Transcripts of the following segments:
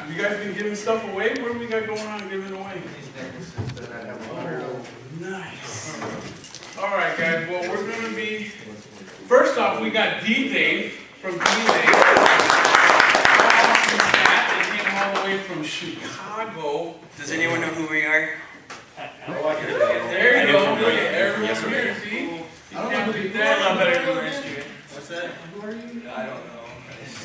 You guys been giving stuff away? What do we got going on giving away? Oh, nice. All right, guys. Well, we're going to be... First off, we got Dee Dave from Dee Dave. They came all the way from Chicago. Does anyone know who we are? There you go. Everyone here, see? You can't beat that. A lot better than last year. What's that? Who are you? I don't know.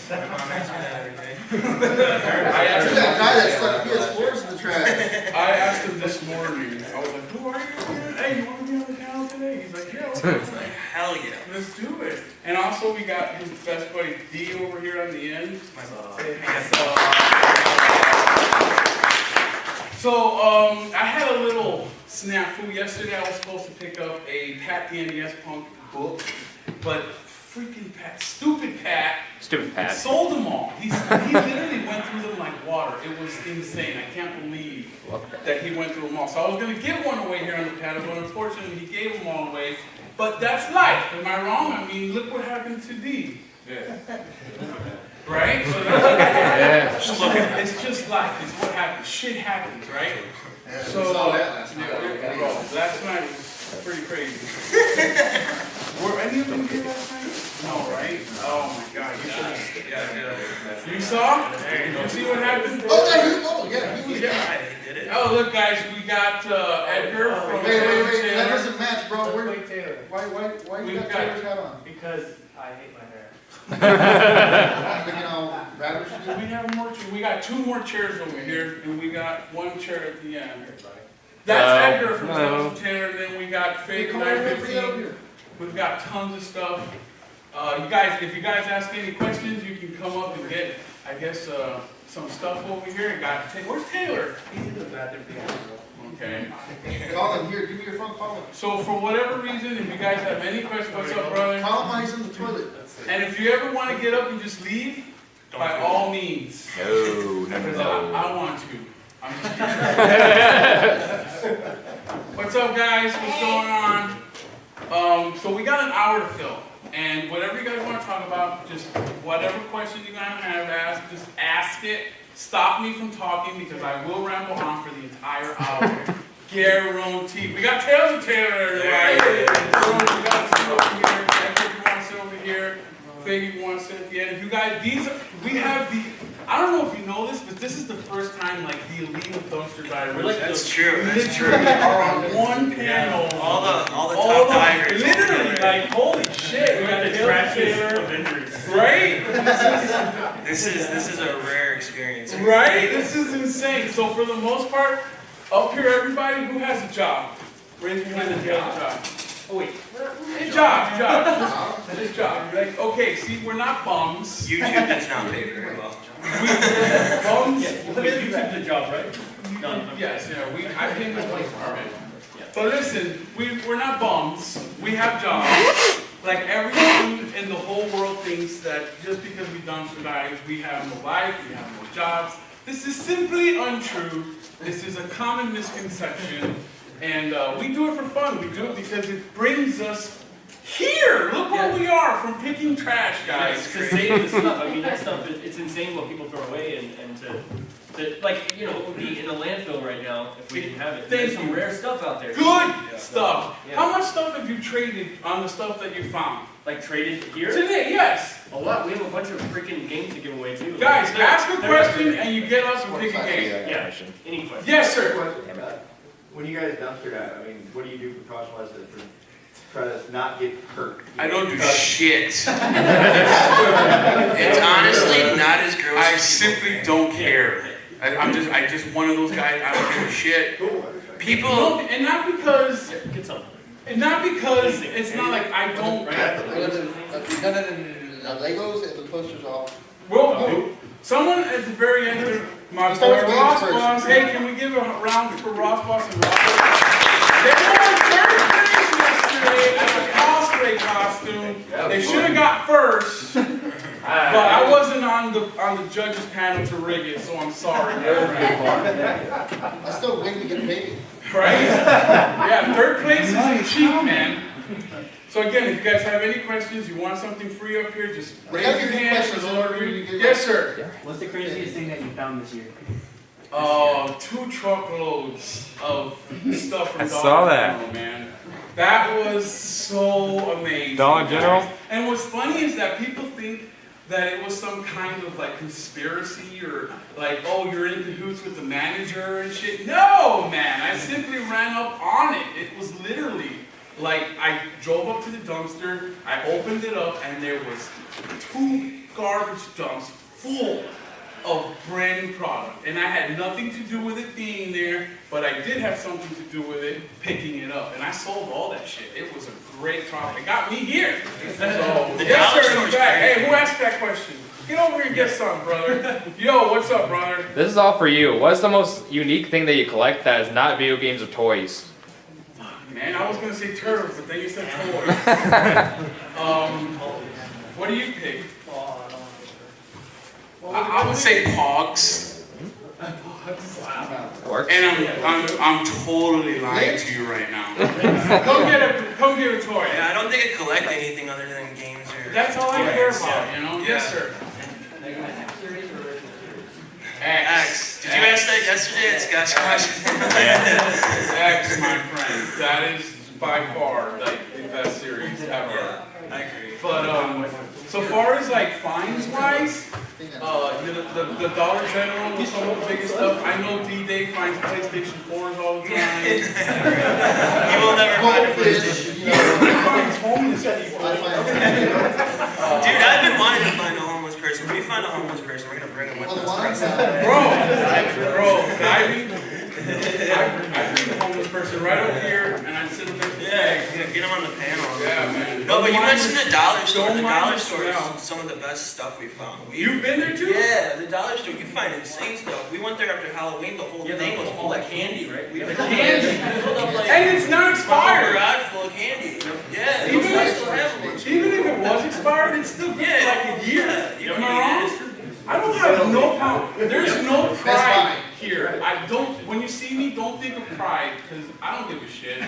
My mom asks me that every day. I asked him, that guy that stuck PS4s in the trash. I asked him this morning. I was like, who are you? Hey, you want to be on the channel today? He's like, yeah. I was like, hell yeah. let's do it. And also we got his best buddy D over here on the end. So I had a little snafu yesterday. I was supposed to pick up a Pat the NES Punk book, but freaking Pat, stupid Pat, sold them all. He literally went through them like water. It was insane. I can't believe that he went through them all. So I was going to give one away here on the panel, but unfortunately he gave them all away. But that's life. Am I wrong? I mean, look what happened to D. Yeah. Right? So that's it's just life. It's what happens. Shit happens, right? Yeah, so we saw that last night. Last night was pretty crazy. Were any of them here last night? No, right? Oh my God! You should have. Yeah. You saw? Did you see what happened? Oh, yeah, he was. Yeah. Oh, look, guys, we got Edgar from. Wait, that doesn't match, bro. Why you got Taylor's hat on? Because I hate my hair. We have more. We got 2 more chairs over here, and we got 1 chair at the end. That's Edgar from Tanner, and then we got Fig915. We've got tons of stuff. You guys, if you guys ask any questions, you can come up and get, I guess, some stuff over here. Where's Taylor? He's in the bathroom. Okay. Call him here. Give me your phone. Call him. So for whatever reason, if you guys have any questions, what's up, brother? Call him while he's in the toilet. And if you ever want to get up and just leave, by all means. No. I want to. I'm just kidding. What's up, guys? What's going on? So we got an hour to fill, and whatever you guys want to talk about, just whatever question you guys have, just ask it. Stop me from talking because I will ramble on for the entire hour. Guaranteed. We got Tails and Taylor, right? We got sit over here. If you want to sit over here, Fig, if you want to sit at the end. If you guys, we have the. I don't know if you know this, but this is the first time like the elite dumpster divers. That's true. Literally are on one panel. All the top divers. Literally, like holy shit. We got the Taylor of injuries. Right? This is a rare experience. Right? This is insane. So for the most part, up here, everybody who has a job, raise your hand if you have a job. Oh wait, a job. This job. Like, okay, see, we're not bums. YouTube does not pay very well. Bums. YouTube's a job, right? Yes, yeah. I pay my place for it. But listen, we're not bums. We have jobs. Like everyone in the whole world thinks that just because we dumpster dive, we have no life, we have no jobs. This is simply untrue. This is a common misconception. And we do it for fun. We do it because it brings us here. Look where we are from picking trash, guys. To save the stuff. I mean, that stuff, it's insane what people throw away and to like, you know, it would be in a landfill right now if we didn't have it. There's some rare stuff out there. Good stuff. Yeah. How much stuff have you traded on the stuff that you found? Like traded here? Today, yes. A lot. We have a bunch of freaking games to give away too. Guys, ask a question and you get us to pick a game. Yeah, any question. Yes, sir. When you guys dumpster dive, I mean, what do you do precaution-wise to try to not get hurt? I don't do shit. It's honestly not as gross. I simply don't care. I'm just one of those guys. I don't give a shit. People, and not because it's not like I don't. Have you done it in Legos and the posters off? Well, someone at the very end of my boy Ross Boss. Hey, can we give a round for Ross Boss and Ross Boss? They won third place yesterday as a cosplay costume. They should have got first. But I wasn't on the judges panel to rig it, so I'm sorry. I still wait to get paid. Right? Yeah, third place isn't cheap, man. So again, if you guys have any questions, you want something free up here, just I raise got your any hand. questions in order for you to get. Yes, sir. What's the craziest thing that you found this year? 2 truckloads of stuff from I Dollar saw that. General, man. That was so amazing. Dollar General? And what's funny is that people think that it was some kind of like conspiracy or like, oh, you're in cahoots with the manager and shit. No, man, I simply ran up on it. It was literally like I drove up to the dumpster, I opened it up, and there was 2 garbage dumps full of brand new product. And I had nothing to do with it being there, but I did have something to do with it picking it up. And I sold all that shit. It was a great product. It got me here. So, yes, sir, he's back. Hey, who asked that question? Get over here and get some, brother. Yo, what's up, brother? This is all for you. What's the most unique thing that you collect that is not video games or toys? Man, I was gonna say turtles, but then you said toys. What do you pick? I would say Pogs. Works. And I'm totally lying to you right now. Come get a toy. Yeah, I don't think I collect anything other than games or. That's all I care about, you know? Yes, sir. X. Did you ask that yesterday? It's Scott's question. X, my friend. That is by far like the best series ever. Yeah, I agree. But so far as like fines wise, the Dollar General was some of the biggest stuff. I know Dee Dave finds PlayStation 4s all the time. You will never find a PlayStation. He finds homeless people. Dude, I've been wanting to find a homeless person. When we find a homeless person, we're gonna bring him with us. I bring the homeless person right over here, and I sit there. Yeah, get him on the panel. Yeah, man. No, but you mentioned the dollar store. Don't The mind dollar the store smell. is some of the best stuff we found. You've been there too? Yeah, the dollar store. You find insane stuff. We went there after Halloween. The whole thing was full of candy, right? We filled up like And it's not a expired. garage full of candy. Yeah, Even I still have a bunch. Even if it was expired, it's still good for like a year. Yeah, you don't Am I need wrong? it. I don't have no problem. There's no That's pride fine. here. I don't. When you see me, don't think of pride because I don't give a shit.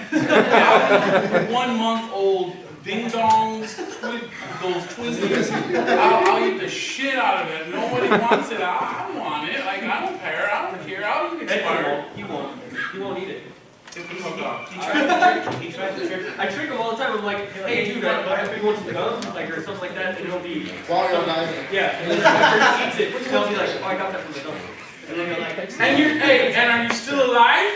1-month-old ding dongs, those Twizzlers. I'll eat the shit out of it. Nobody wants it. I want it. Like I don't care. I don't care. I'll eat expired. He won't. He won't eat it. Get the fuck up. He tries to trick. I trick him all the time. I'm like, hey dude, I want some gum, like or something like that, and he'll be. While you're diving. Yeah, and then after he eats it, he'll be like, oh, I got that from the dumpster. And then he'll like. And you're, hey, and are you still alive?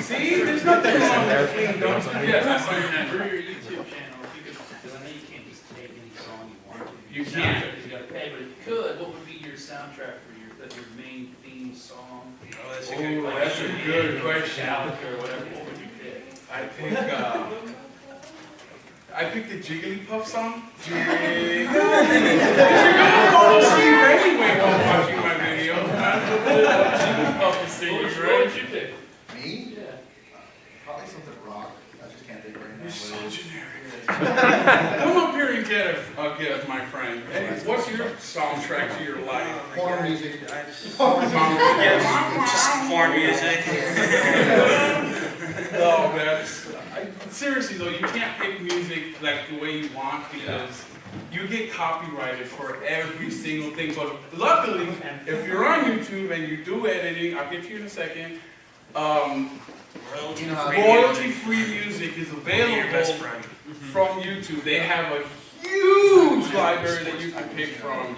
See, there's nothing wrong with clean gums. Yes, I saw your For number. your YouTube channel, if you could, because I know you can't just take any song you want. You can't. You gotta pay, but if you could, what would be your soundtrack for your main theme song? Oh, that's a good Oh, that's a good question. Metallica or whatever, what would you pick? I picked the Jigglypuff song. Jigglypuff. You're gonna fall asleep anyway while watching my video. That's what Jigglypuff is singing, What right? would you pick? Me? Yeah. Probably something rock. I just can't think right now. You're so generic. Come up here and get a gift, my friend. Hey, what's your soundtrack to your life? Porn music. Just porn music. No, seriously though, you can't pick music like the way you want because you get copyrighted for every single thing. But luckily, if you're on YouTube and you do editing, I'll get to you in a second. Royalty-free music is available from YouTube. They have a huge library that you can pick from.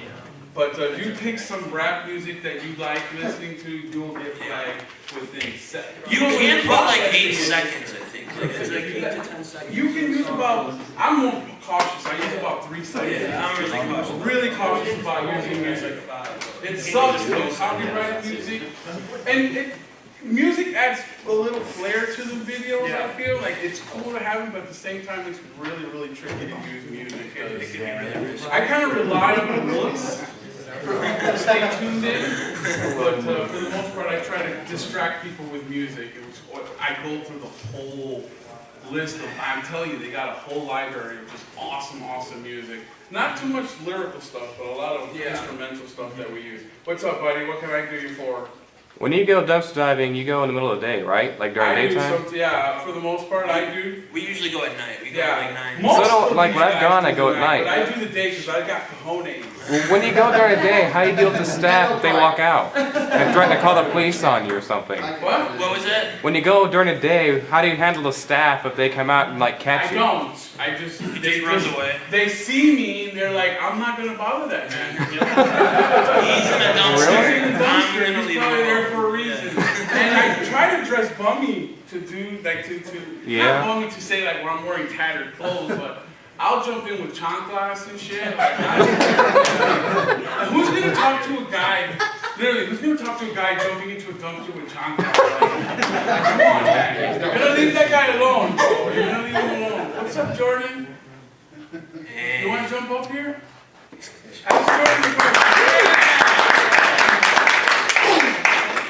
But if you pick some rap music that you like listening to, you'll get flagged within seconds. You can put like 8 seconds, I think. It's like 8 to 10 seconds. You can use about, I'm more cautious, I use about 3 seconds. Yeah, I'm really cautious. Really cautious about using music. It sucks though, copyrighted music. And music adds a little flair to the videos, I feel. Like it's cool to have them, but at the same time it's really, really tricky to use music. I kind of rely on the looks for people to stay tuned in, but for the most part I try to distract people with music. I go through the whole list of, I'm telling you, they got a whole library of just awesome music. Not too much lyrical stuff, but a lot of instrumental stuff that we use. What's up, buddy? What can I do you for? When you go dumpster diving, you go in the middle of the day, right? Like during I do daytime? yeah, for the most part, I do. We usually go at night. We go Yeah. at like 9. Most So I don't- of like, these when I've guys gone, I do go at the night. But I do the day because I got cojones. Well, when you go during the day, how do you deal with the staff if they walk out and threaten to call the police on you or something? What? What was that? When you go during the day, how do you handle the staff if they come out and like catch I you? don't. I just He they just runs away. They see me and they're like, I'm not gonna bother that man. He's in a dumpster. He's in the I'm dumpster. gonna He's leave probably him there alone. for a reason. And I try to dress bummy to do like to Yeah. not bummy to say like where I'm wearing tattered clothes, but I'll jump in with chanclas and shit. Like, I don't care. Like, who's gonna talk to a guy? Literally, who's gonna talk to a guy jumping into a dumpster with chanclas? Like, come on, man. You're gonna leave that guy alone, bro. You're gonna leave him alone. What's up, Jordan? You wanna jump up here? Ask Jordan first.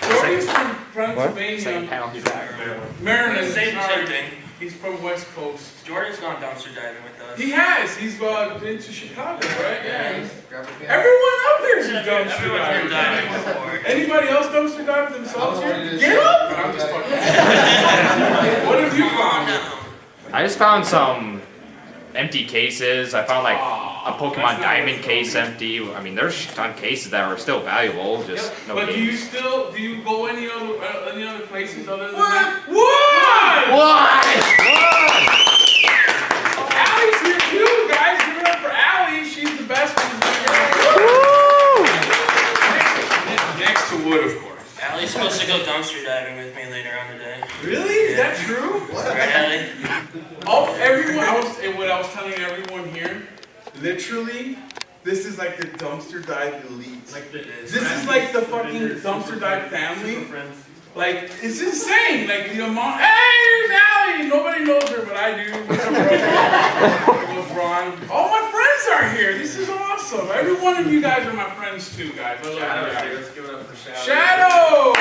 Jordan's from Pennsylvania. Maryland, Same sorry. thing. He's from West Coast. Jordan's gone dumpster diving with us. He has. He's been to Chicago, right? Yeah. Grab a can. Everyone up here is a dumpster Everyone's been diver. diving before. Anybody else dumpster dive themselves I don't know what here? it is. Get up! I'm just fucking. What have you found? I just found some empty cases. I found like a Pokemon Diamond case empty. I mean, there's a ton of cases that are still valuable, just no But games. do you go any other places other than that? What? What? Allie's here too, guys. Give it up for Allie. She's the best one. Next to Wood, of course. Allie's supposed to go dumpster diving with me later on today. Really? Is that true? Right, Allie? Oh, everyone, what I was telling everyone here, literally, this is like the dumpster dive elite. This is like the fucking dumpster dive family. Like, it's insane. Like, the amount, hey, here's Allie! Nobody knows her, but I do. What's up, bro? What's Ron? All my friends are here. This is awesome. Every one of you guys are my friends too, guys. I love you guys. Let's give it up for Shadow. Shadow!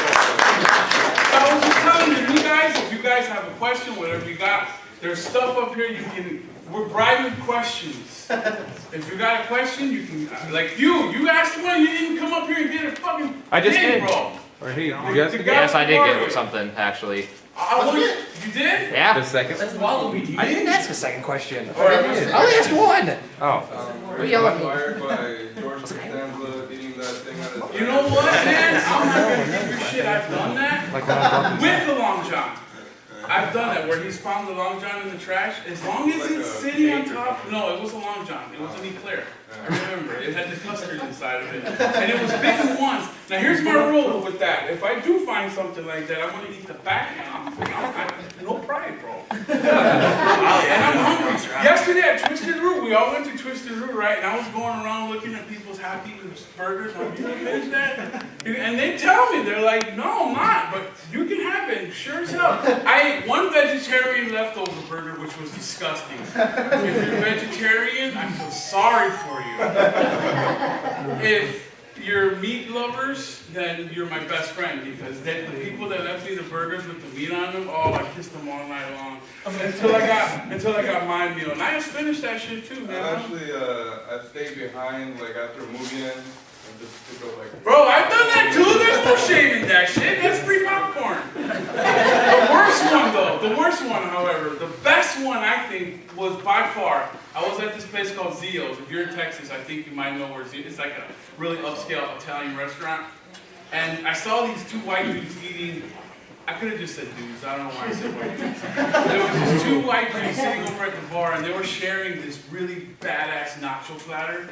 So I was just telling you guys, if you guys have a question, whatever you got, there's stuff up here we're bribing questions. If you got a question, you can, like you asked one, you didn't come up here and get a fucking I just thing, did. bro. Or he, Yes, I did get something actually. You did? Yeah. the second. That's wallaby. I didn't ask a second question. All right, what's I only asked one. Oh. What are you yelling at me? Inspired by George Costanza eating that thing out of You know what, man? I'm not gonna give you shit. I've done that Like when I brought with the Long John. I've done that where he's found the Long John in the trash. As long as it's sitting on top. No, it was a Long John. It was an eclair. I remember. It had the custard inside of it. And it was big once. Now here's my rule with that. If I do find something like that, I'm gonna eat the back half. No pride, bro. And I'm hungry. Yesterday at Twisted Root, we all went to Twisted Root, right? And I was going around looking at people's happy burgers. I'm like, you gonna finish that? And they tell me, they're like, no, I'm not, but you can have it. Sure as hell. I ate one vegetarian leftover burger, which was disgusting. If you're vegetarian, I feel sorry for you. If you're meat lovers, then you're my best friend because the people that left me the burgers with the meat on them, oh, I kissed them all night long until I got my meal. And I just finished that shit too, man. Actually, I stayed behind like after moving in and just took up like. Bro, I've done that too. There's no shame in that shit. That's free popcorn. The worst one though, the worst one, however, the best one I think was by far. I was at this place called Zio's. If you're in Texas, I think you might know where Zio's. It's like a really upscale Italian restaurant. And I saw these two white dudes eating. I could have just said dudes. I don't know why I said white dudes. There was just two white dudes sitting over at the bar, and they were sharing this really badass nacho platter.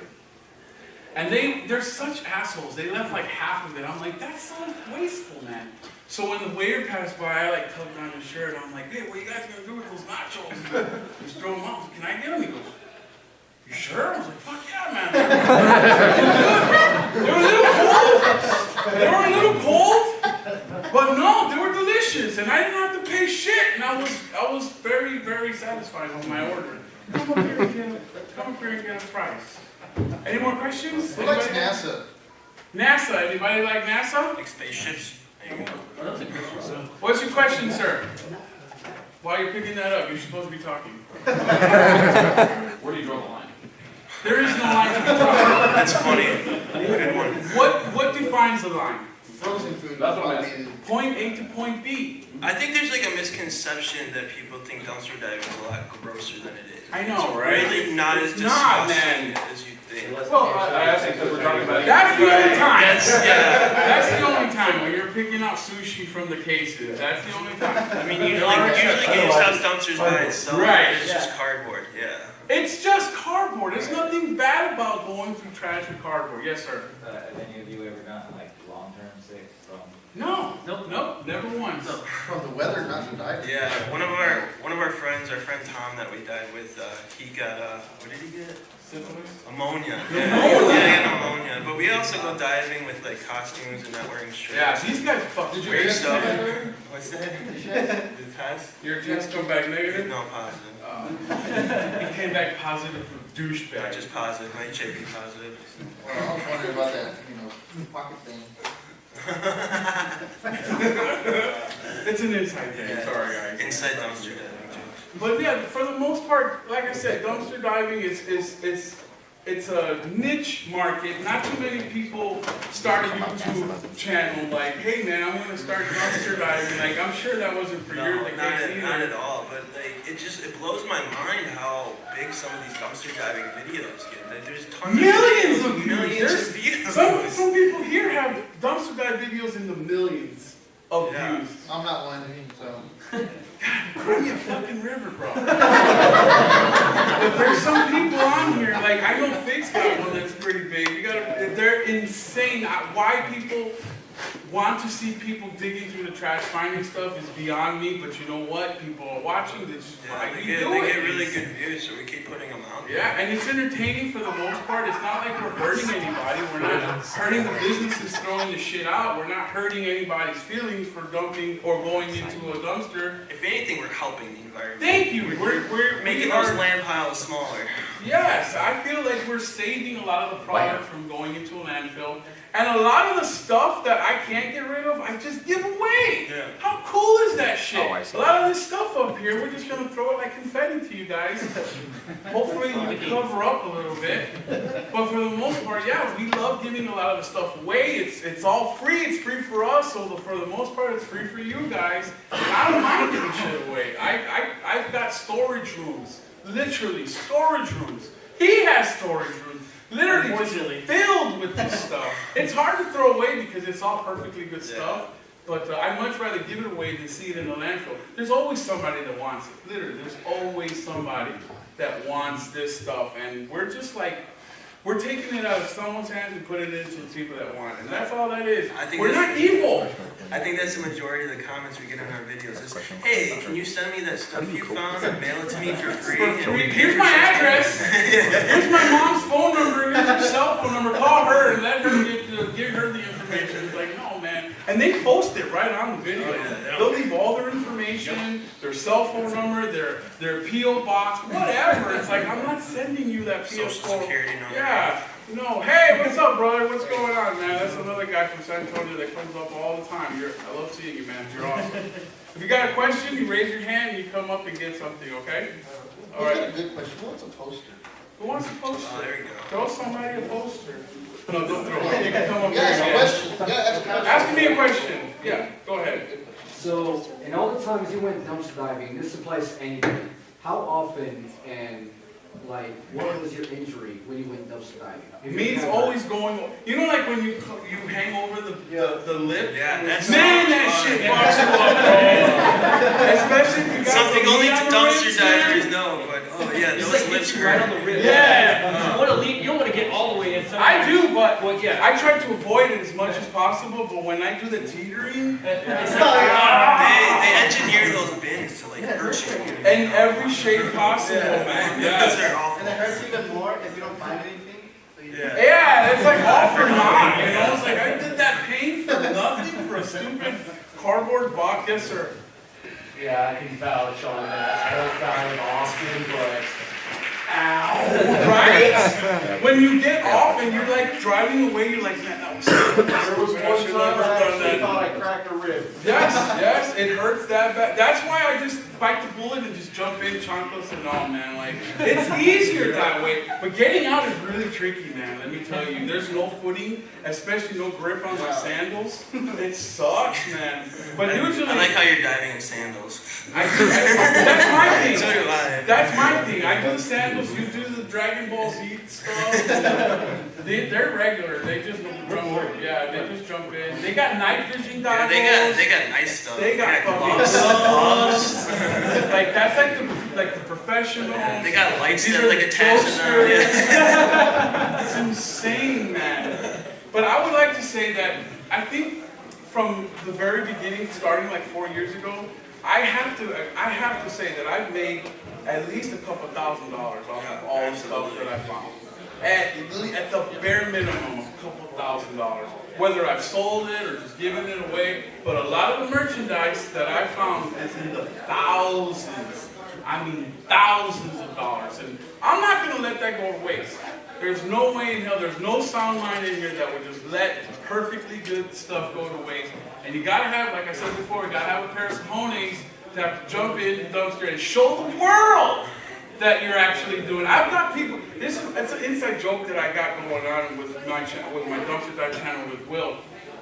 And they're such assholes. They left like half of it. I'm like, that's so wasteful, man. So when the waiter passed by, I like tugged on his shirt. I'm like, hey, what are you guys gonna do with those nachos? Just throw them out. Can I get them? He goes, you sure? I was like, fuck yeah, man. They were a little cold, but no, they were delicious, and I didn't have to pay shit, and I was very, very satisfied with my order. Come up here and get a price. Any more questions? Who likes NASA? NASA. Anybody like NASA? Like spaceships. There you go. What's your question, sir? While you're picking that up, you're supposed to be talking. Where do you draw the line? There is no line to be drawn. That's funny. Good one. What defines line's the line. Frozen food. That's what I I'm mean, Point A to point B. I think there's like a misconception that people think dumpster diving is a lot grosser than it is. I know, It's right? really not as It's not, disgusting man. as you think. Well, I asked because we're talking about. That's the only time. Yeah. That's the only time when you're picking out sushi from the cases. That's the only time. I mean, usually GameStop dumpsters by itself, Right. it's just cardboard, yeah. It's just cardboard. There's nothing bad about going through trash with cardboard. Yes, sir. Have any of you ever gotten like long-term sick from? No. Nope. Never once. from the weather, not the diet. Yeah, one of our friends, our friend Tom that we died with, he got, what did he get? Syphilis? Ammonia. Pneumonia. Yeah, he got pneumonia. But we also go diving with like costumes and not wearing shirts. Yeah, these guys fucking Weird weird stuff. stuff. What's that? The test? Your test come back negative? No, positive. It came back positive for Not douchebag. just positive, my HIV positive. Well, I was wondering about that, pocket thing. It's an inside thing. Yeah. Sorry, guys. Inside dumpster diving too. But yeah, for the most part, like I said, dumpster diving it's a niche market. Not too many people start a YouTube channel like, hey man, I'm gonna start dumpster diving. Like I'm sure that wasn't for your case not either. at all. But like, it blows my mind how big some of these dumpster diving videos get. Like, there's tons Millions of of millions views. of views. Some people here have dumpster dive videos in the millions of Yeah. views. I'm not one, so. Cry me a fucking river, bro. But there's some people on here, like I know Fig's got one that's pretty big. They're insane. Why people want to see people digging through the trash, finding stuff is beyond me. But you know what? People are watching. This is why They we get do it. really good views, so we keep putting them out. Yeah, and it's entertaining for the most part. It's not like we're hurting anybody. We're not hurting the businesses throwing the shit out. We're not hurting anybody's feelings for dumping or going into a dumpster. If anything, we're helping the environment. Thank you. We're Making those land piles smaller. Yes, I feel like we're saving a lot of the product from going into a landfill. And a lot of the stuff that I can't get rid of, I just give away. Yeah. How cool is that shit? Oh, I see. A lot of this stuff up here, we're just gonna throw it like confetti to you guys. Hopefully you can cover up a little bit. But for the most part, yeah, we love giving a lot of the stuff away. It's all free. It's free for us. So for the most part, it's free for you guys. And I don't mind giving shit away. I've got storage rooms. Literally, storage rooms. He has storage rooms. Literally just filled with this stuff. It's hard to throw away because it's all perfectly good stuff. But I'd much rather give it away than see it in a landfill. There's always somebody that wants it. Literally, there's always somebody that wants this stuff. And we're just like, we're taking it out of someone's hands and putting it into the people that want it. And that's all that is. We're not evil. I think that's the majority of the comments we get in our videos is, hey, can you send me that stuff you found and mail it to me for free? For free. Here's my address. Here's my mom's phone number. Here's her cell phone number. Call her and let her give her the information. It's like, no, man. And they post it right on the video. They'll leave all their information, their cell phone number, their P.O. box, whatever. It's like, I'm not sending you that P.O. Social security number. Yeah. No. Hey, what's up, brother? What's going on, man? That's another guy from San Antonio that comes up all the time. I love seeing you, man. You're awesome. If you got a question, you raise your hand and you come up and get something, okay? All That's right. a good question. What's a poster? Who wants a poster? Oh, there you go. Throw somebody a poster. No, don't throw it. You can come up Yeah, here. ask a and question. Yeah, ask a question. ask me a question. Yeah, go ahead. So, in all the times you went dumpster diving, this applies to anybody. How often and like what was your injury when you went dumpster diving? Me, it's always going. You know, like when you hang over the lip. Yeah, that's Man, that shit fucks you up, bro. Especially if you got something some only meat on the dumpster ribs, divers man. know, but oh yeah, It's those like lips hits you right hurt. on the rib. Yeah. You want to leave. You don't want to get all the way in. I do, but Well, yeah. I try to avoid it as much as possible. But when I do the teetering, It's They engineer those bins to like hurt you. in every shape possible, man. Because Yes. they're awful. And it hurts even more if you don't find anything. Yeah. Yeah, it's like all for naught, you know? It's like I did that pain for nothing for a stupid cardboard box. Yes, sir. Yeah, I can vouch on that. I don't dive often, but Ow! Right? When you get off and you're like driving away, you're like, man, that was stupid. there was I one should time never I have done actually that. thought I cracked a rib. Yes, it hurts that bad. That's why I just bite the bullet and just jump in, chunkless and all, man. Like, it's easier that way. But getting out is really tricky, man. Let me tell you. There's no footing, especially no grip on my sandals. It sucks, man. But usually, I like how you're diving in sandals. That's my thing. So do I. That's my thing. I do the sandals, you do the Dragon Ball Z stuff. They're regular. They just jump in. Yeah, they just jump in. They got night vision goggles. Yeah, they got nice stuff. They got fucking gloves. Like that's like the professional. They got lights that like attached to them. Yeah. It's insane, man. But I would like to say that I think from the very beginning, starting like 4 years ago, I have to say that I've made at least a couple $1,000s off of all the stuff that I found. At the bare minimum, a couple $1,000s. Whether I've sold it or just given it away, but a lot of the merchandise that I found is in the thousands. I mean thousands of dollars. And I'm not going to let that go to waste. There's no way in hell, there's no sound mind in here that would just let perfectly good stuff go to waste. And you gotta have, like I said before, you gotta have a pair of cojones to have to jump in the dumpster and show the world that you're actually doing. I've got people, it's an inside joke that I got going on with my channel, with my dumpster dive channel with Will,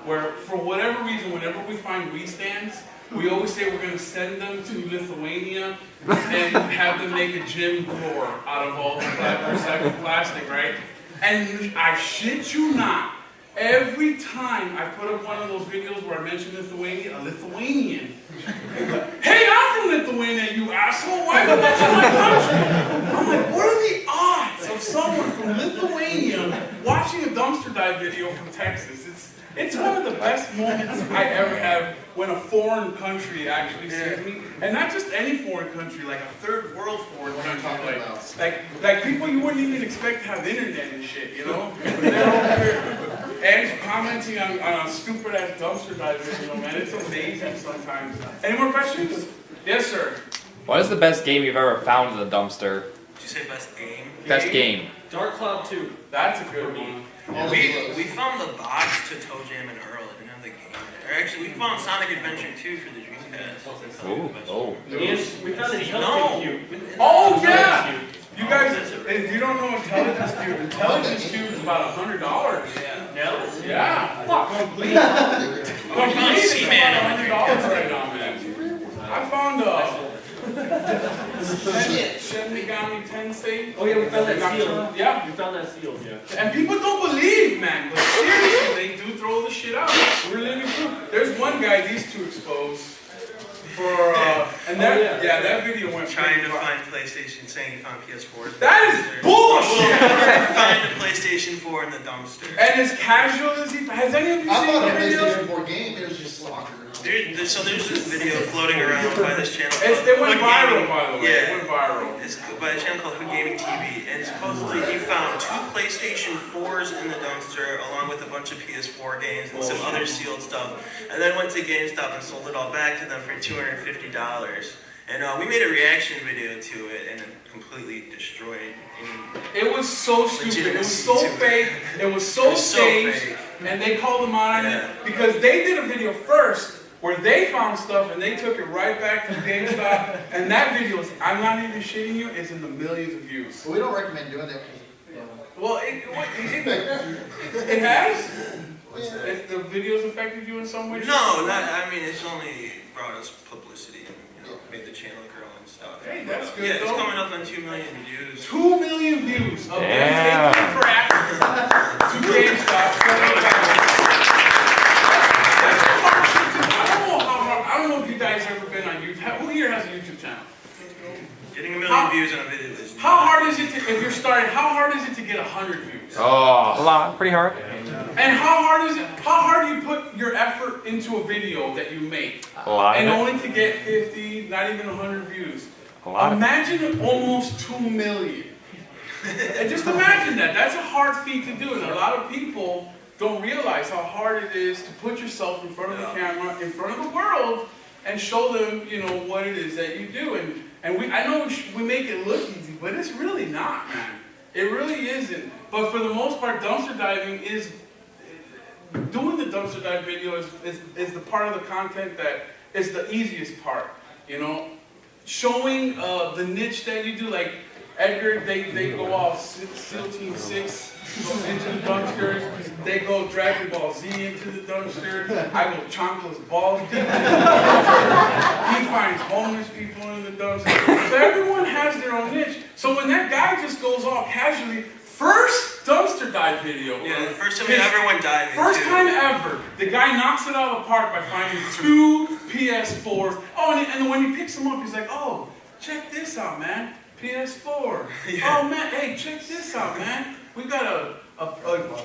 where for whatever reason, whenever we find weed stands, we always say we're gonna send them to Lithuania and have them make a gym floor out of all the recycled plastic, right? And I shit you not, every time I put up one of those videos where I mention Lithuania, a Lithuanian, hey, I'm from Lithuania, you asshole, why would you mention my country? I'm like, what are the odds of someone from Lithuania watching a dumpster dive video from Texas? It's one of the best moments I ever have when a foreign country actually sees me. And not just any foreign country, like a third world foreign country. Like people you wouldn't even expect to have internet and shit, you know? They're over here and commenting on a stupid ass dumpster dive video, man. It's amazing sometimes. Any more questions? Yes, sir. What is the best game you've ever found in the dumpster? Did you say best game? Best game. Dark Cloud 2. That's a good one. We found the box to Toe Jam and Earl. It didn't have the game in it. Or actually, we found Sonic Adventure 2 for the Dreamcast. Oh. And we found Intelligence No. Cube. Oh, yeah! You guys, if you don't know Intelligence Cube is about $100. Now? Yeah. Fuck. Complete. found It's Seaman about on the $100 right now, man. I found Shin Megami Tensei. Oh yeah, we found that seal. Yeah. We found that seal, yeah. And people don't believe, man, but seriously, they do throw the shit out. We're living proof. There's one guy, these two exposed for, and that, that video went Trying to find PlayStation, saying he found PS4. That is bullshit! Find a PlayStation 4 in the dumpster. And as casual as he, has any of you I seen thought the a video? PlayStation 4 game, it was just soccer. So there's this video floating around by this channel. It went Hood viral, Gaming. by the way. Yeah. It went viral. It's by a channel called Hood Gaming TV, and supposedly he found 2 PlayStation 4s in the dumpster, along with a bunch of PS4 games and some other sealed stuff, and then went to GameStop and sold it all back to them for $250. And we made a reaction video to it, and it completely destroyed. It was so stupid. It was so fake. It was so staged. And they called them out on it because they did a video first where they found stuff and they took it right back to GameStop. And that video is, I'm not even shitting you, it's in the millions of views. We don't recommend doing that. Well, it has? The videos affected you in some way? No, I mean, it's only brought us publicity and made the channel grow and stuff. Hey, that's good. Yeah, it's though. coming up on 2 million views. 2 million views of them taking crap to GameStop. I don't know if you guys ever been on YouTube. Who here has a YouTube channel? Getting 1 million views on a video is how hard is it to, if you're starting, how hard is it to get 100 views? Oh. A lot. Pretty hard. And how hard do you put your effort into a video that you make? A lot. And only to get 50, not even 100 views. A lot. Imagine almost 2 million. And just imagine that. That's a hard feat to do. And a lot of people don't realize how hard it is to put yourself in front of the camera, in front of the world, and show them, you know, what it is that you do. And I know we make it look easy, but it's really not, man. It really isn't. But for the most part, dumpster diving is, doing the dumpster dive video is the part of the content that is the easiest part, you know. showing the niche that you do, like Edgar, they go off SEAL Team 6 into the dumpsters, they go Dragon Ball Z into the dumpsters, I go Chancla's balls deep into the dumpster, he finds homeless people in the dumpster, so everyone has their own niche. So when that guy just goes all casually, first dumpster dive video. Yeah, the first time ever went diving. First time ever. The guy knocks it out of the park by finding 2 PS4s. Oh, and when he picks them up, he's like, oh, check this out, man. PS4. Yeah. Oh, man, hey, check this out, man. We got a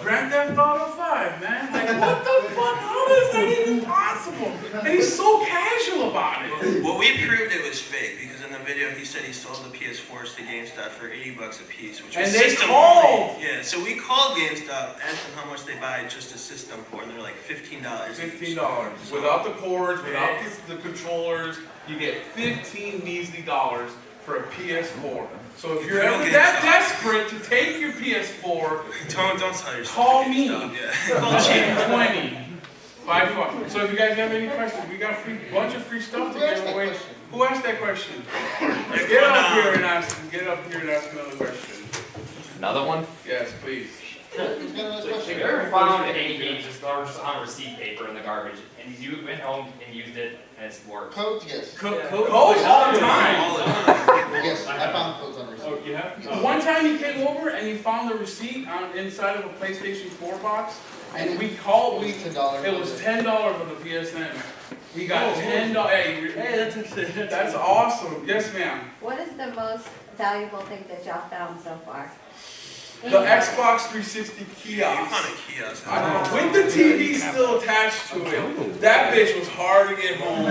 Grand Theft Auto 5, man. Like, what the fuck? How is that even possible? And he's so casual about it. Well, we proved it was fake because in the video he said he sold the PS4s to GameStop for $80 a piece, which was system only. Yeah, so we called GameStop, asked them how much they buy just a system for, and they're like $15. $15. Without the cords, without the controllers, you get 15 measly dollars for a PS4. So if you're ever that desperate to take your PS4, don't tell yourself. Call me. Yeah. Call Chief 20. By far. So if you guys have any questions, we got a bunch of free stuff to give away. Who asked that question? Get up here and ask. Get up here and ask another question. Another one? Yes, please. Have you ever found any games just on receipt paper in the garbage, and you went home and used it, and it's worked? Codes, yes. Codes all the time. Yes, I found codes on receipt. Oh, you have? One time he came over and he found the receipt inside of a PlayStation 4 box, and we called. It was $10 on the PSN. We got $10. Hey, that's awesome. Yes, ma'am. What is the most valuable thing that y'all found so far? The Xbox 360 kiosk. You found a kiosk. With the TV still attached to it. That bitch was hard to get home.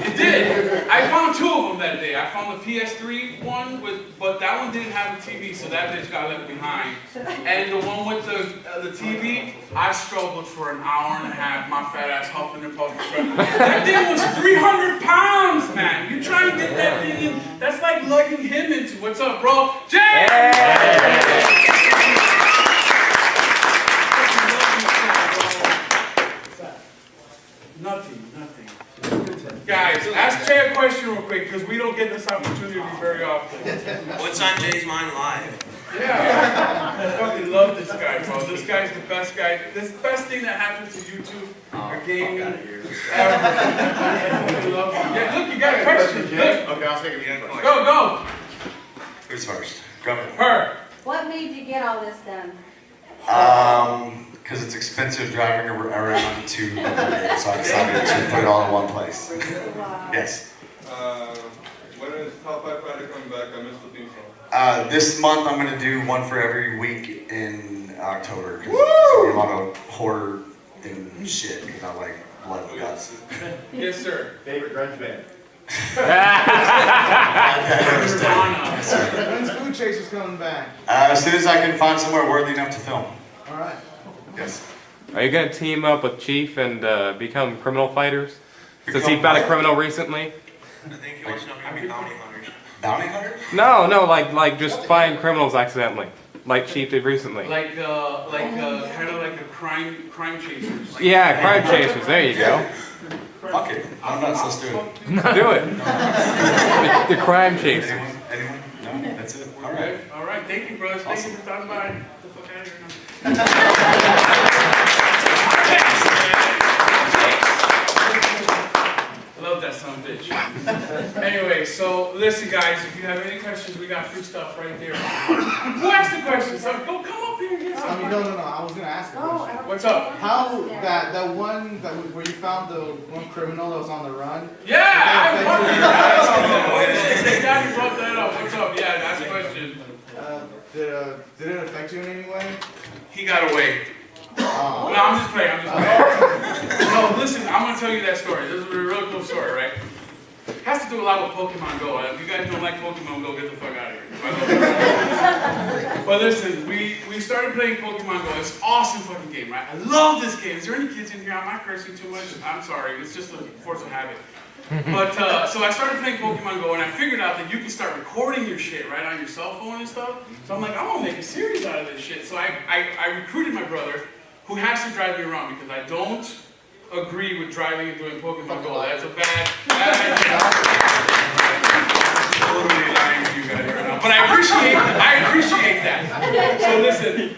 It did. I found 2 of them that day. I found the PS3 one, but that one didn't have a TV, so that bitch got left behind. And the one with the TV, I struggled for an hour and a half, my fat ass huffing and puffing. That thing was 300 pounds, man. You try and get that thing in, that's like lugging him into, what's up, bro? Jay! Nothing. Guys, ask Jay a question real quick, because we don't get this opportunity very often. What's on Jay's mind live? Yeah, I fucking love this guy, bro. This guy's the best guy. This best thing that happened to YouTube or gaming ever. I fucking love him. Yeah, look, you got a question. Look. Okay, I'll take it. Go. Who's first? Go. Her. What made you get all this done? Because it's expensive driving around to look at it, so I decided to put it all in one place. Wow. Yes. When is Top 5 Friday coming back? I missed the theme song. This month I'm going to do one for every week in October. Woo! A lot of horror and shit, because I like blood and guts. Yes, sir. Favorite grunge band? When's Food Chasers coming back? As soon as I can find somewhere worthy enough to film. All right. Yes. Are you gonna team up with Chief and become criminal fighters? Since he found a criminal recently? I think he wants to know how many bounty hunters. Bounty hunters? No, like just find criminals accidentally, like Chief did recently. Like kind of like a crime chasers. Like, Yeah, crime chasers. There you go. Fuck it. I'm not supposed to do it. Do it. The crime chasers. Anyone? No, that's it. All Okay. right. All right. Thank you, brothers. Thank you for stopping by. Get the fuck out of here I love that son of a bitch. Anyway, so listen, guys. If you have any questions, we got free stuff right there. Who asked the question? So go come up here and get I mean, something. no. I was gonna ask a question. What's up? How that one where you found the one criminal that was on the run? Yeah, I fucking Thank God you brought that up. What's up? Yeah, that's the question. Did it affect you in any way? He got away. No, I'm just playing. No, listen, I'm gonna tell you that story. This is a real cool story, right? It has to do a lot with Pokemon Go. If you guys don't like Pokemon Go, get the fuck out of here. But listen, we started playing Pokemon Go. It's an awesome fucking game, right? I love this game. Is there any kids in here? Am I cursing too much? I'm sorry. It's just a force of habit. But so I started playing Pokemon Go, and I figured out that you can start recording your shit right on your cell phone and stuff. So I'm like, I'm gonna make a series out of this shit. So I recruited my brother, who has to drive me around because I don't agree with driving and doing Pokemon Go. That's a bad idea. Totally lying to you guys right now, but I appreciate that. So listen,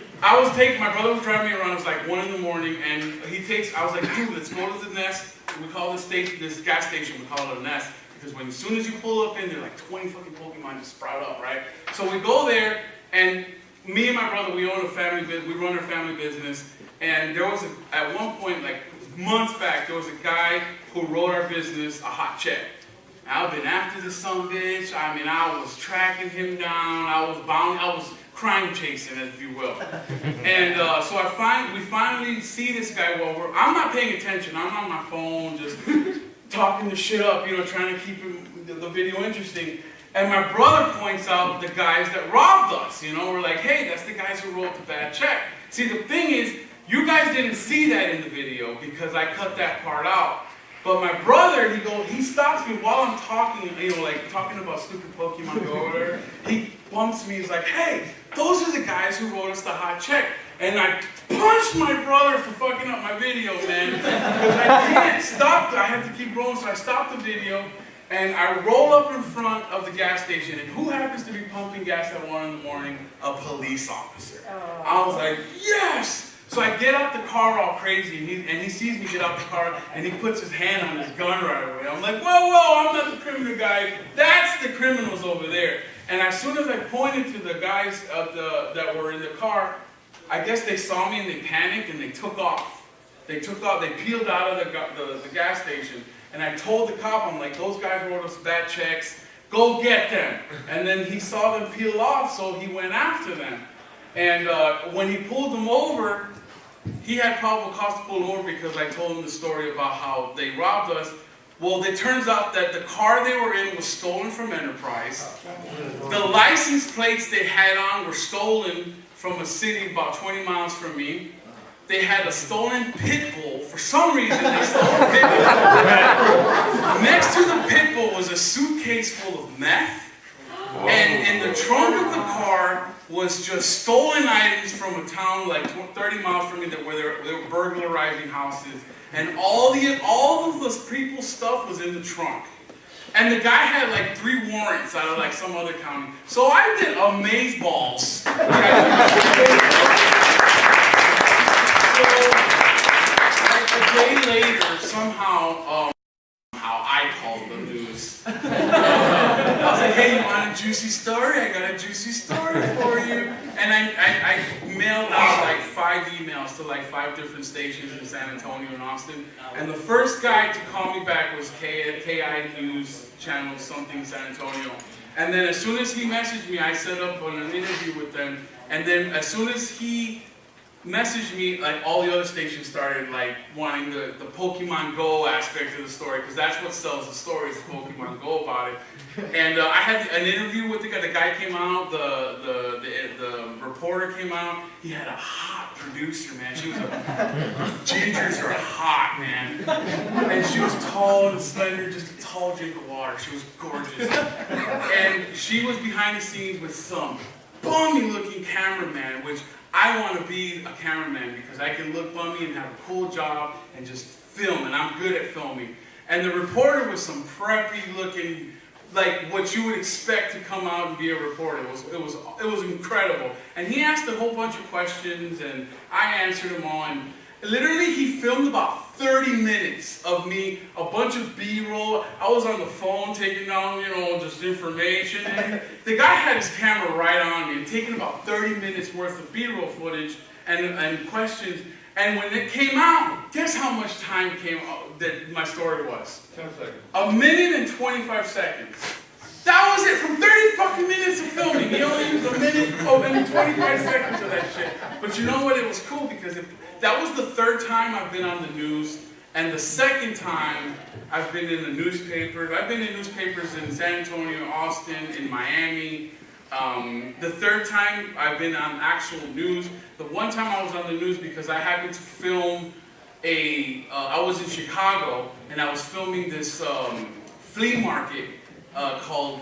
my brother was driving me around. It was like 1 in the morning, and I was like, dude, let's go to the Nest. We call this gas station, we call it a Nest, because as soon as you pull up in there, like 20 fucking Pokemon just sprout up, right? So we go there, and me and my brother, we run our family business, and there was at one point, like months back, there was a guy who wrote our business a hot check. I've been after this son of a bitch. I mean, I was tracking him down. I was crime chasing, if you will. And so we finally see this guy while I'm not paying attention. I'm on my phone, just talking the shit up, trying to keep the video interesting. And my brother points out the guys that robbed us. We're like, hey, that's the guys who wrote the bad check. See, the thing is, you guys didn't see that in the video because I cut that part out. But my brother, he stops me while I'm talking, like talking about stupid Pokemon Go or whatever. He bumps me, he's like, hey, those are the guys who wrote us the hot check. And I punched my brother for fucking up my video, man. Because I can't stop, I had to keep rolling, so I stopped the video. And I roll up in front of the gas station, and who happens to be pumping gas at 1 in the morning? A police officer. Oh. I was like, yes! So I get out the car all crazy, and he sees me get out the car, and he puts his hand on his gun right away. I'm like, whoa, I'm not the criminal guy. That's the criminals over there. And as soon as I pointed to the guys that were in the car, I guess they saw me and they panicked and they took off. They peeled out of the gas station. And I told the cop, I'm like, those guys wrote us bad checks, go get them. And then he saw them peel off, so he went after them. And when he pulled them over, he had probable cause to pull them over because I told him the story about how they robbed us. Well, it turns out that the car they were in was stolen from Enterprise. The license plates they had on were stolen from a city about 20 miles from me. They had a stolen pit bull. For some reason, they stole a pit bull. Next to the pit bull was a suitcase full of meth. And in the trunk of the car was just stolen items from a town like 30 miles from me where they were burglarizing houses. And all of the people's stuff was in the trunk. And the guy had like 3 warrants out of like some other county. So I did amazeballs. So, like a day later, somehow, how I called the news. I was like, hey, you want a juicy story? I got a juicy story for you. And I mailed out like 5 emails to like 5 different stations in San Antonio and Austin. And the first guy to call me back was KI News Channel something San Antonio. And then as soon as he messaged me, I set up an interview with them. And then as soon as he messaged me, like all the other stations started like wanting the Pokemon Go aspect of the story, because that's what sells the story, is Pokemon Go about it. And I had an interview with the guy. The guy came out, the reporter came out. He had a hot producer, man. She was gingers are hot, man. And she was tall and slender, just a tall drink of water. She was gorgeous. And she was behind the scenes with some bummy looking cameraman, which I want to be a cameraman because I can look bummy and have a cool job and just film, and I'm good at filming. And the reporter was some preppy looking, like what you would expect to come out and be a reporter. It was incredible. And he asked a whole bunch of questions, and I answered them all. And literally, he filmed about 30 minutes of me, a bunch of B-roll. I was on the phone taking down, just information. And the guy had his camera right on me and taking about 30 minutes worth of B-roll footage and questions. And when it came out, guess how much time that my story was? 10 seconds. 1 minute and 25 seconds. That was it, from 30 fucking minutes of filming. He only used 1 minute and 25 seconds of that shit. But you know what? It was cool because that was the 3rd time I've been on the news, and the 2nd time I've been in the newspapers. I've been in newspapers in San Antonio, Austin, in Miami. The 3rd time I've been on actual news. The one time I was on the news because I happened to film I was in Chicago, and I was filming this flea market called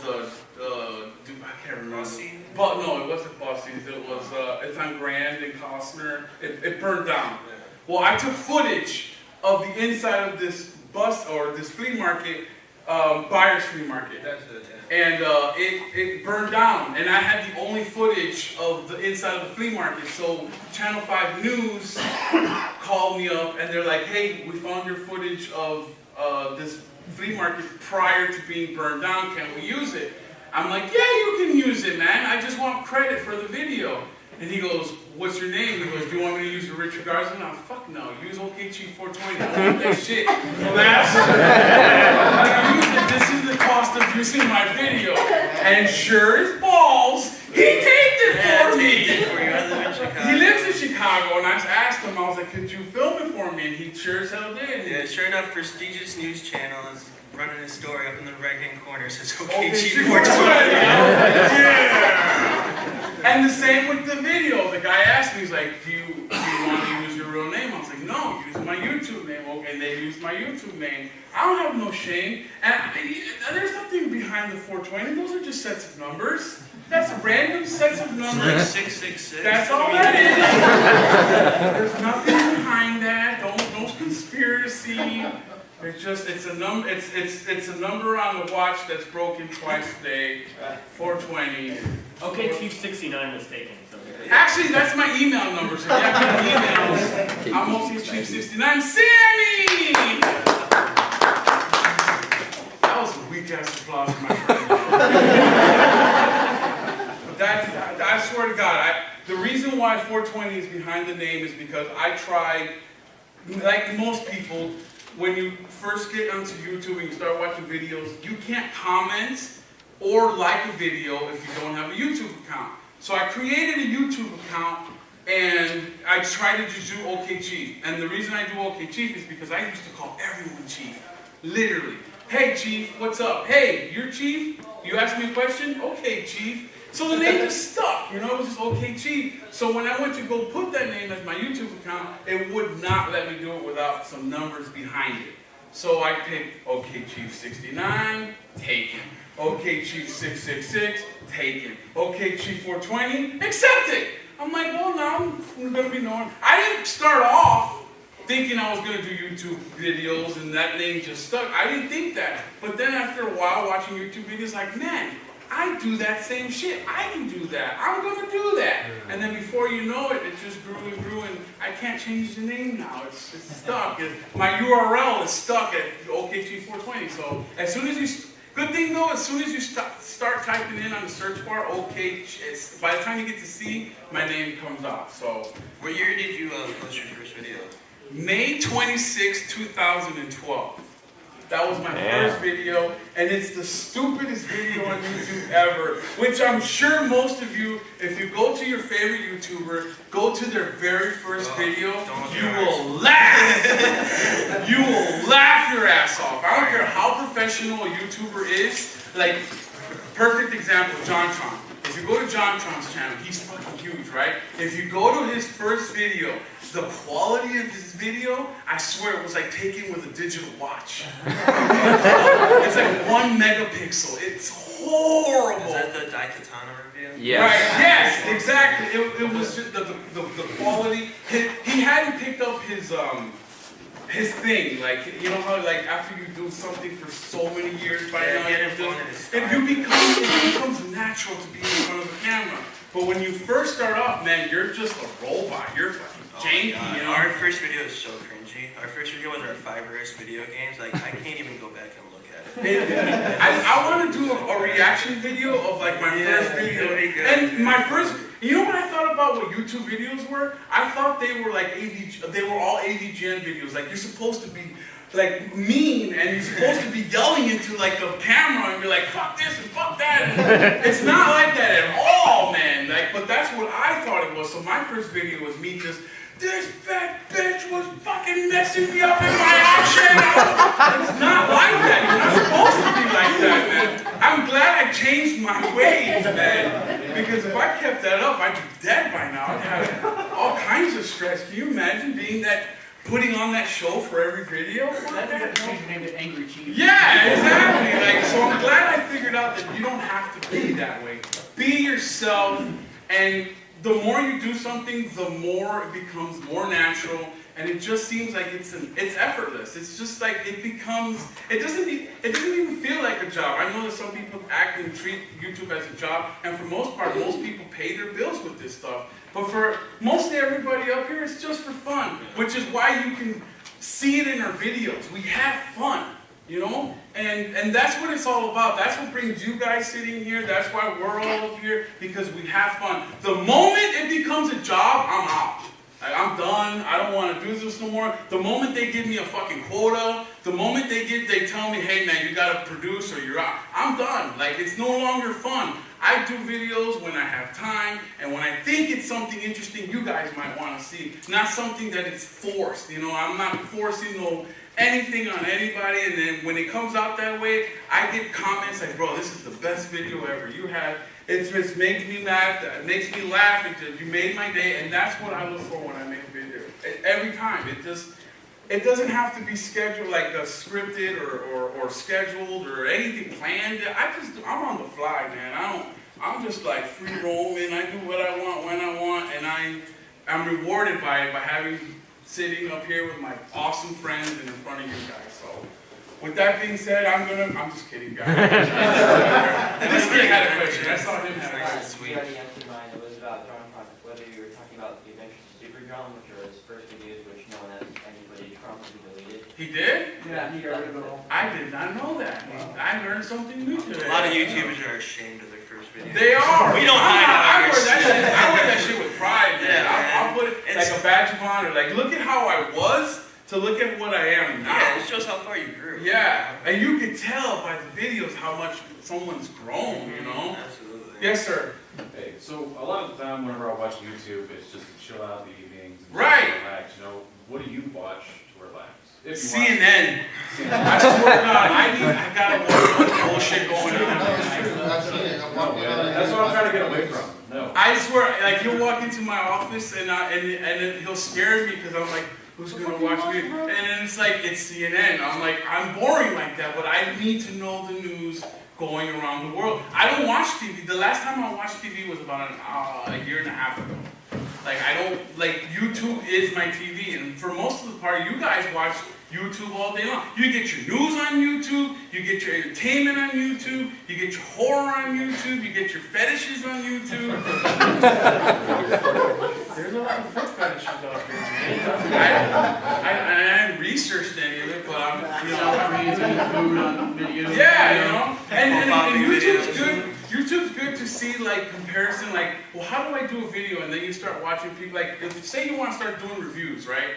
I can't remember. But no, it wasn't Bossy's. It was it's on Grand and Costner. It burned down. Well, I took footage of the inside of this bus or this flea market Buyer's Flea Market. That's it, And it burned down, and I had the only footage of the inside of the flea market. So Channel 5 News called me up, and they're like, "Hey, we found your footage of this flea market prior to being burned down. Can we use it?" I'm like, "Yeah, you can use it, man. I just want credit for the video." And he goes, "What's your name?" He goes, "Do you want me to use the Richard Garza?" I'm like, "Fuck no, use Okchief 420. I want that shit." This is the cost of using my video. And sure as balls, he taped it for me. He lives in Chicago, and I asked him, I was like, "Could you film it for me?" And he sure as hell did. Yeah, sure enough, prestigious news channel is running a story up in the right-hand corner. Says Okchief Okchief 420. Yeah. And the same with the video. The guy asked me, he's like, do you want to use your real name? I was like, "No, use my YouTube name." Okay, they used my YouTube name. I don't have no shame. And there's nothing behind the 420. Those are just sets of numbers. That's random sets of numbers. Like 666. That's all that is. There's nothing behind that. No conspiracy. It's a number. It's a number on the watch that's broken twice a day. 420. Okay, Chief 69 was taken. So. Actually, that's my email number. So if you have any emails, I'm mostly Chief 69. Sammy. That was a weak ass applause for my friend. But I swear to God, the reason why 420 is behind the name is because I tried, like most people. When you first get onto YouTube and you start watching videos, you can't comment or like a video if you don't have a YouTube account. So I created a YouTube account and I tried to just do Okchief. And the reason I do Okchief is because I used to call everyone Chief. Literally. "Hey Chief, what's up? Hey, you're Chief? You asked me a question? Okay, Chief." So the name just stuck, you know, it was just Okchief. So when I went to go put that name as my YouTube account, it would not let me do it without some numbers behind it. So I picked Okchief 69, taken. Okchief 666, taken. Okchief 420, accepted. I'm like, well, now I'm going to be known. I didn't start off thinking I was going to do YouTube videos and that name just stuck. I didn't think that. But then after a while watching YouTube videos, like, man, I do that same shit. I can do that. I'm going to do that. And then before you know it, it just grew and grew, and I can't change the name now. It's stuck. My URL is stuck at Okchief 420. So as soon as you, good thing though, as soon as you start typing in on the search bar, Okchief, by the time you get to C, my name comes up. So. What year did you post your first video? May 26, 2012. That was my first video, and it's the stupidest video on YouTube ever, which I'm sure most of you, if you go to your favorite YouTuber, go to their very first video, you will laugh. You will laugh your ass off. I don't care how professional a YouTuber is. Like, perfect example, JonTron. If you go to JonTron's channel, he's fucking huge, right? If you go to his first video, the quality of his video, I swear it was like taken with a digital watch. It's like 1 megapixel. It's horrible. Is that the Daikatana review? Yes. Right, yes, exactly. It was just the quality. He hadn't picked up his thing, like, you know how, like, after you do something for so many years by now, it becomes natural to be in front of the camera. But when you first start off, man, you're just a robot. You're fucking janky, you know? Our first video is so cringy. Our first video was our 5-verse video games. Like, I can't even go back and look at it. I want to do a reaction video of, like, my first video. And my first, you know what I thought about what YouTube videos were? I thought they were like they were all AVGN videos. Like, you're supposed to be like mean, and you're supposed to be yelling into like the camera and be like, fuck this and fuck that. And it's not like that at all, man. Like, but that's what I thought it was. So my first video was me just, this fat bitch was fucking messing me up in my action. It's not like that. You're not supposed to be like that, man. I'm glad I changed my ways, man. Because if I kept that up, I'd be dead by now. I'd have all kinds of stress. Can you imagine being that, putting on that show for every video? That's change your name to Angry Chief. Yeah, exactly. Like, so I'm glad I figured out that you don't have to be that way. Be yourself, and the more you do something, the more it becomes more natural, and it just seems like it's effortless. It's just like it doesn't even feel like a job. I know that some people act and treat YouTube as a job, and for most part, most people pay their bills with this stuff. But for mostly everybody up here, it's just for fun, which is why you can see it in our videos. We have fun, you know? And that's what it's all about. That's what brings you guys sitting here. That's why we're all up here, because we have fun. The moment it becomes a job, I'm out. Like, I'm done. I don't want to do this no more. The moment they give me a fucking quota, the moment they tell me, hey man, you got to produce or you're out, I'm done. Like, it's no longer fun. I do videos when I have time, and when I think it's something interesting you guys might want to see. Not something that it's forced, you know. I'm not forcing anything on anybody, and then when it comes out that way, I get comments like, bro, this is the best video ever you have. It just makes me laugh. It makes me laugh. You made my day, and that's what I look for when I make a video. Every time. It doesn't have to be scheduled, like scripted or scheduled or anything planned. I'm on the fly, man. I'm just like free roaming. I do what I want when I want, and I'm rewarded by it, by sitting up here with my awesome friends and in front of you guys. So, with that being said, I'm just kidding, guys. This kid had a question. I saw him have a question. You already answered mine. It was about Trump, whether you were talking about the Adventures of Super John, which are his first videos, which no one has anybody Trump who deleted. He did? Yeah, he got rid of it all. I did not know that. I learned something new today. A lot of YouTubers are ashamed of their first video. They are. We don't hide I ours. wear that shit with pride, man. Yeah, I'll put it like a badge of honor. Like, look at how I was to look at what I am now. Yeah, it shows how far you grew. Yeah, and you can tell by the videos how much someone's grown, you know? Absolutely. Yes, sir. Hey, so a lot of the time whenever I watch YouTube, it's just to chill out in the evenings. And Right. Relax, you know. What do you watch to relax? If you CNN. I swear to God, I gotta watch all the bullshit going on. That's what I'm trying to get away from. No. I swear, like, he'll walk into my office and then he'll scare me because I'm like, who's gonna watch me? And then it's like, it's CNN. I'm like, I'm boring like that, but I need to know the news going around the world. I don't watch TV. The last time I watched TV was about a year and a half ago. Like, YouTube is my TV, and for most of the part, you guys watch YouTube all day long. You get your news on YouTube, you get your entertainment on YouTube, you get your horror on YouTube, you get your fetishes on YouTube. There's a lot of foot fetishes out there. I haven't researched any of it, but I'm eating food on videos. Yeah, you know, and YouTube's good. YouTube's good to see, like, comparison, like, well, how do I do a video? And then you start watching people, like, say you want to start doing reviews, right?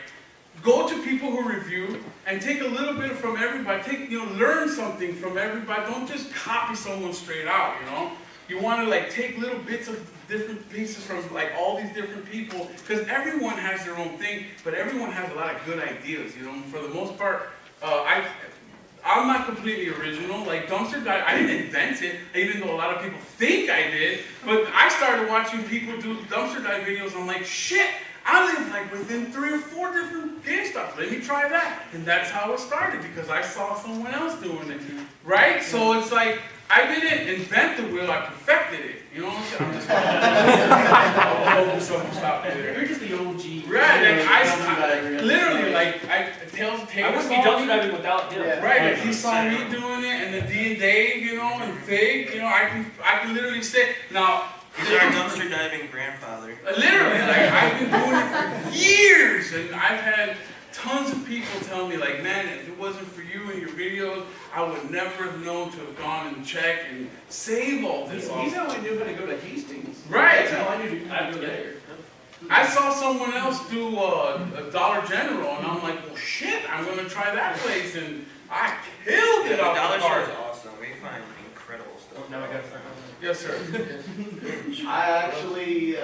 Go to people who review and take a little bit from everybody. Learn something from everybody. Don't just copy someone straight out, you know? You want to, like, take little bits of different pieces from, like, all these different people, because everyone has their own thing, but everyone has a lot of good ideas, you know? For the most part, I'm not completely original. Like, dumpster dive, I didn't invent it, even though a lot of people think I did. But I started watching people do dumpster dive videos. I'm like, shit, I live like within 3 or 4 different GameStops. Let me try that. And that's how it started, because I saw someone else doing it. Right? So it's like, I didn't invent the wheel, I perfected it. You know what I'm saying? I'm just stop there. You're just the OG. Right, like literally, like, Tails I wouldn't be dumpster diving without him. Right, like he saw me doing it, and the Dee Dave, you know, and Fig, you know, I can literally say, now, He's our dumpster diving grandfather. Literally, like, I've been doing it for years, and I've had tons of people tell me, like, man, if it wasn't for you and your videos, I would never have known to have gone and checked and save all this. He's how I knew how to go to Hastings. Right. That's how I knew to go there. I saw someone else do a Dollar General, and I'm like, well, shit, I'm going to try that place, and I killed it off Dollar the Store is cart. awesome. We find incredible stuff. Now I got to Yes, sir. I actually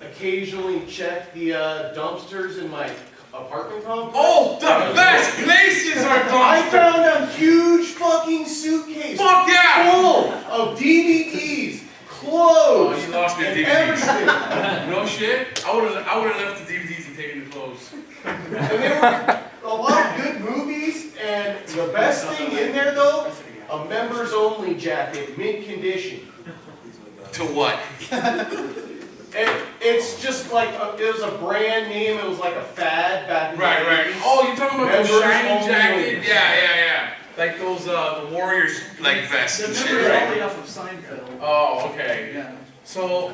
occasionally check the dumpsters in my apartment complex. Oh, the best places are dumpsters. I found a huge fucking suitcase. Fuck yeah! Full of DVDs, clothes, Oh, you lost me a and DVD. everything. No shit. I would have left the DVDs and taken the clothes. And there were a lot of good movies, and the best thing in there though, a members only jacket, mint condition. To what? It it's just like, it was a brand name, it was like a fad back in the Right, right. 80s. Oh, you're talking about the Members shiny only. jacket? Yeah. Like those, the Warriors, like, vests and shit, right? off of Seinfeld. Oh, okay. Yeah. So,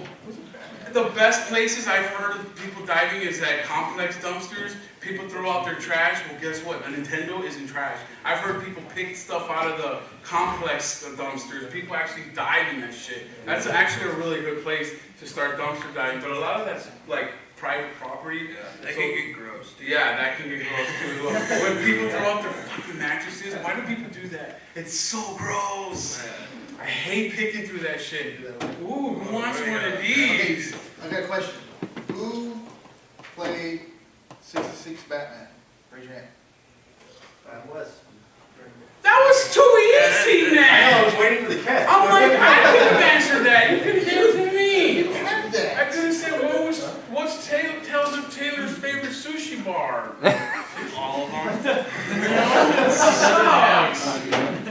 the best places I've heard of people diving is at complex dumpsters. People throw out their trash. Well, guess what? A Nintendo isn't trash. I've heard people pick stuff out of the complex dumpsters. People actually dive in that shit. That's actually a really good place to start dumpster diving. But a lot of that's like private property. That can get gross. Yeah, that can get gross too. When people throw out their fucking mattresses, why do people do that? It's so gross. I hate picking through that shit. Ooh, who wants one of these? I got a question. Who played 66 Batman? Raise your hand. That was too easy, man. I know, I was waiting for the catch. I'm like, I could have answered that. You could have given it to me. You had that. I could have said, what's Tales of Taylor's favorite sushi bar? All of them. It sucks.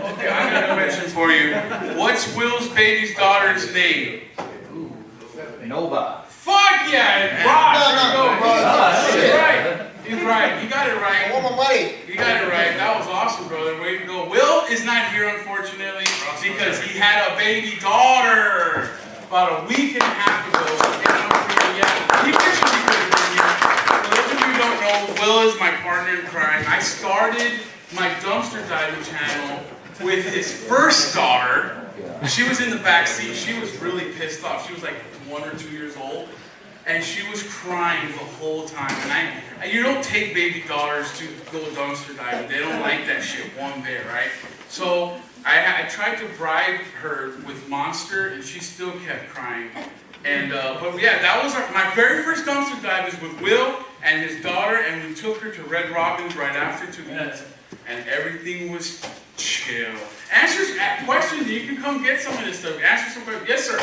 Okay, I got a question for you. What's Will's baby's daughter's name? Nova. Fuck yeah, Ross. No, There you go, bro. He's right. He's right. You got it right. I want my money. You got it right. That was awesome, brother. Way to go. Will is not here, unfortunately, because he had a baby daughter about a week and a half ago. So he mentioned he could have been here. For those of you who don't know, Will is my partner in crime. I started my dumpster diving channel with his first daughter. She was in the back seat. She was really pissed off. She was like 1 or 2 years old. And she was crying the whole time. And you don't take baby daughters to go dumpster diving. They don't like that shit one bit, right? So I tried to bribe her with Monster, and she still kept crying. And but yeah, that was my very first dumpster dive was with Will and his daughter, and we took her to Red Robin's right after to eat, and everything was chill. Answers questions. You can come get some of this stuff. Answer some questions. Yes, sir.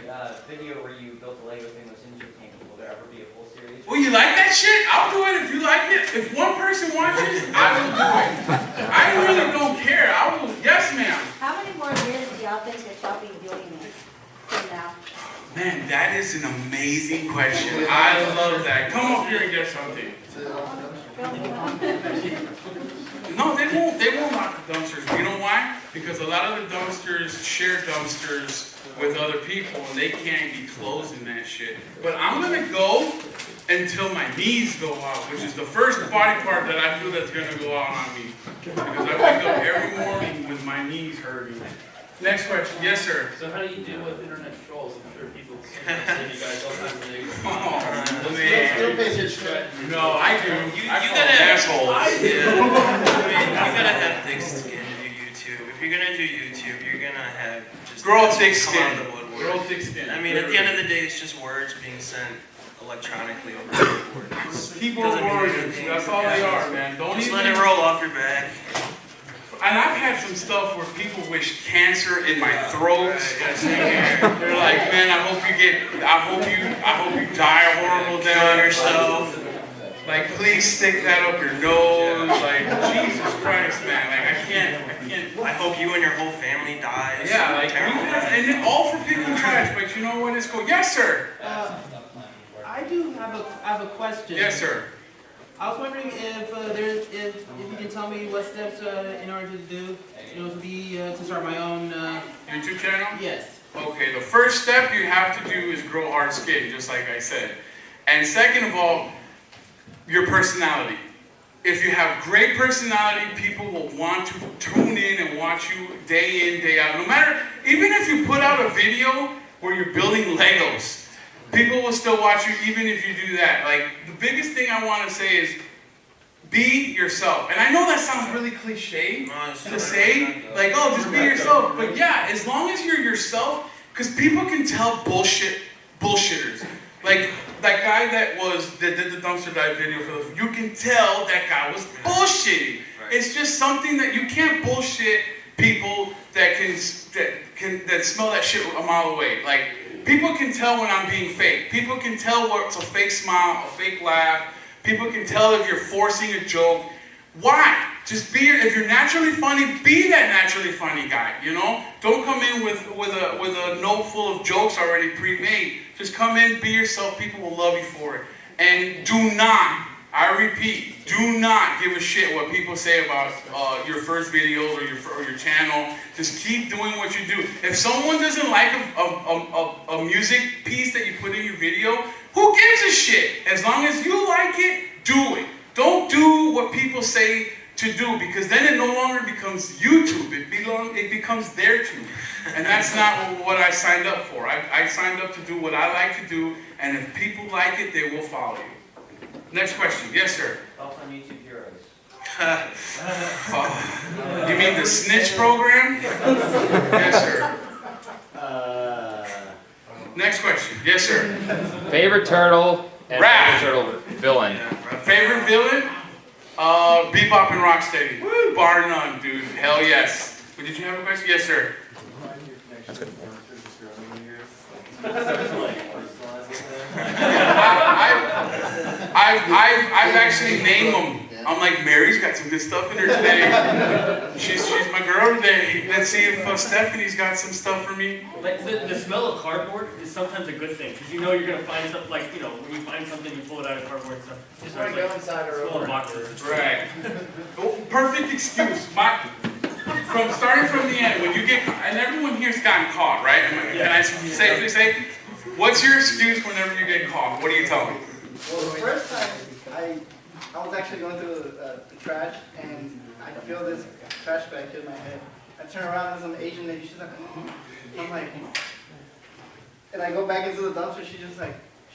The video where you built the Lego thing was entertaining. Will there ever be a full series? Well, you like that shit? I'll do it if you like it. If one person watches, I will do it. I really don't care. I will. Yes, ma'am. How many more years do y'all think that y'all be doing it from now? Man, that is an amazing question. I love that. Come up here and get something. No, they won't lock the dumpsters. You know why? Because a lot of the dumpsters share dumpsters with other people, and they can't be closing that shit. But I'm gonna go until my knees go out, which is the first body part that I feel that's gonna go out on me. Because I wake up every morning with my knees hurting. Next question. Yes, sir. So how do you deal with internet trolls? I'm sure people say you guys all the time. Oh, man. No, I do. You I call gotta them assholes. I mean, you gotta have thick skin to do YouTube. If you're gonna do YouTube, you're gonna have just Grow thick come skin. out of the woodwork. Grow thick skin. I mean, at the end of the day, it's just words being sent electronically over the keyboard. Keyboard warriors. That's all they are, man. Don't Just even let it roll off your back. And I've had some stuff where people wish cancer in my throat. They're like, man, I hope you die a horrible death on yourself. Like, please stick that up your nose. Like, Jesus Christ, man. Like, I can't. I hope you and your whole family die. Yeah, like, and all for picking trash, but you know what? It's cool. Yes, sir. I do have a question. Yes, sir. I was wondering if you can tell me what steps in order to do, to start my own YouTube channel? Yes. Okay, the first step you have to do is grow hard skin, just like I said. And second of all, your personality. If you have great personality, people will want to tune in and watch you day in, day out. No matter, even if you put out a video where you're building Legos, people will still watch you even if you do that. Like, the biggest thing I want to say is be yourself. And I know that sounds really cliche to say, like, oh, just be yourself. But yeah, as long as you're yourself, because people can tell bullshitters. Like, that guy that did the dumpster dive video you can tell that guy was bullshitting. Right. It's just something that you can't bullshit people that smell that shit a mile away. Like, people can tell when I'm being fake. People can tell what's a fake smile, a fake laugh. People can tell if you're forcing a joke. Why? Just if you're naturally funny, be that naturally funny guy, you know? Don't come in with a note full of jokes already pre-made. Just come in, be yourself. People will love you for it. And do not, I repeat, do not give a shit what people say about your first videos or your channel. Just keep doing what you do. If someone doesn't like a music piece that you put in your video, who gives a shit? As long as you like it, do it. Don't do what people say to do, because then it no longer becomes YouTube. It becomes their tube. And that's not what I signed up for. I signed up to do what I like to do, and if people like it, they will follow you. Next question. Yes, sir. Thoughts on YouTube Heroes? You mean the snitch program? Yes, sir. Next question. Yes, sir. Favorite turtle and Raph. favorite turtle villain. Favorite villain? Bebop and Rocksteady. Woo! Bar none, dude. Hell yes. But did you have a question? Yes, sir. I've actually named them. I'm like, Mary's got some good stuff in her today. She's my girl today. Let's see if Stephanie's got some stuff for me. Like the smell of cardboard is sometimes a good thing, because you know you're gonna find something. Like, you know, when you find something, you pull it out of cardboard and stuff. Just Right, go inside or smell over. of boxes. Right. Oh, perfect excuse. From starting from the end, when you get caught, and everyone here's gotten caught, right? Can I safely say, what's your excuse whenever you get caught? What do you tell me? Well, the first time I was actually going through the trash, and I feel this trash bag hit my head. I turn around and some Asian lady, she's like, I'm like, and I go back into the dumpster, she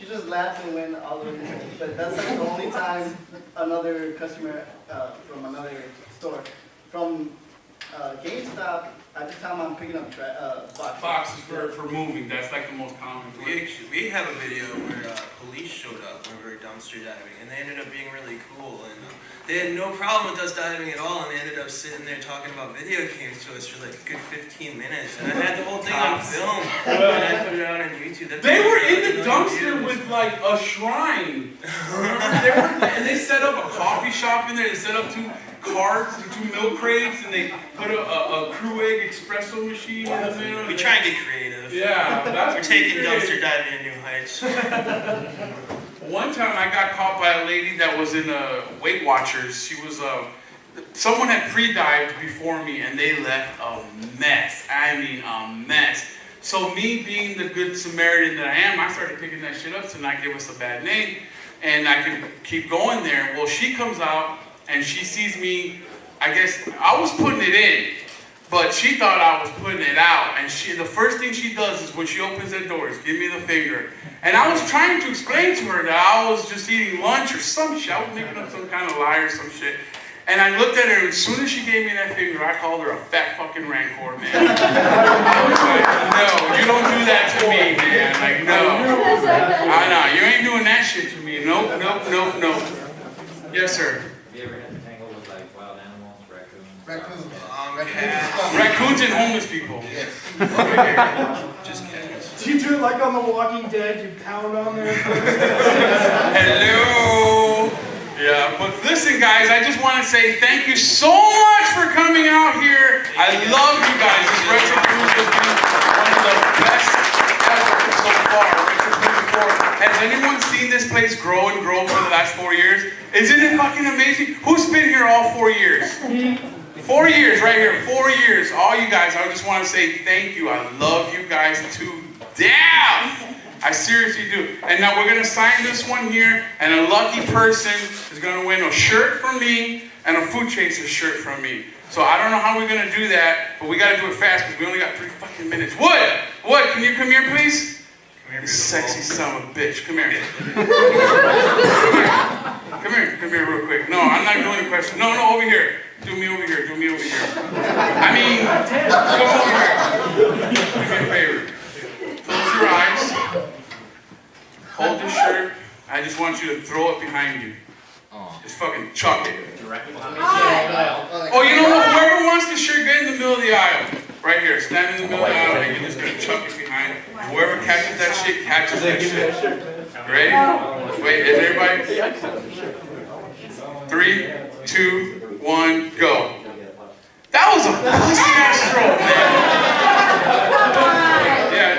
just laughed and went all the way there. But that's like the only time another customer from another store, from GameStop, I just tell them I'm picking up boxes for moving. That's like the most common. We have a video where police showed up when we were dumpster diving, and they ended up being really cool, and they had no problem with us diving at all, and they ended up sitting there talking about video games to us for like a good 15 minutes, and I had the whole thing on film, and I put it out on YouTube. They were in the dumpster with like a shrine. Remember? And they set up a coffee shop in there. They set up two milk crates, and they put a Krueg espresso machine in the middle. We try and get creative. Yeah, we're taking dumpster diving to new heights. One time I got caught by a lady that was in Weight Watchers. She was someone had pre-dived before me, and they left a mess. I mean, a mess. So me being the good Samaritan that I am, I started picking that shit up to not give us a bad name, and I could keep going there. Well, she comes out, and she sees me. I guess I was putting it in, but she thought I was putting it out. And the first thing she does is when she opens that door is give me the finger. And I was trying to explain to her that I was just eating lunch or some shit. I was making up some kind of lie or some shit. And I looked at her, and as soon as she gave me that finger, I called her a fat fucking rancor, man. I was like, no, you don't do that to me, man. Like, no. No, you ain't doing that shit to me. Nope. Yes, sir. Have you ever had to tangle with like wild animals, raccoons? Raccoons and homeless people. Yes. Just kidding. Do you do it like on The Walking Dead? You pound on there? Hello. Yeah, but listen, guys, I just want to say thank you so much for coming out here. I love you guys. This Retropalooza has been one of the best ever so far. Retropalooza 4. Has anyone seen this place grow and grow for the last 4 years? Isn't it fucking amazing? Who's been here all 4 years? 4 years, right here. 4 years. All you guys, I just want to say thank you. I love you guys to death. I seriously do. And now we're going to sign this one here, and a lucky person is going to win a shirt from me and a Food Chaser shirt from me. So I don't know how we're going to do that, but we got to do it fast because we only got 3 fucking minutes. Wood, can you come here, please? Come here, sexy son of a bitch. Come here. Come here real quick. No, I'm not doing the question. No, over here. Do me over here. I mean, come over here. Do me a favor. Close your eyes. Hold this shirt. I just want you to throw it behind you. Just fucking chuck it. Oh, you know what? Whoever wants the shirt, get in the middle of the aisle. Right here. Stand in the middle of the aisle, and you're just going to chuck it behind. Whoever catches that shit, catches that shit. Ready? Wait, is everybody? 3, 2, 1, go. That was a pussy-ass stroke, man.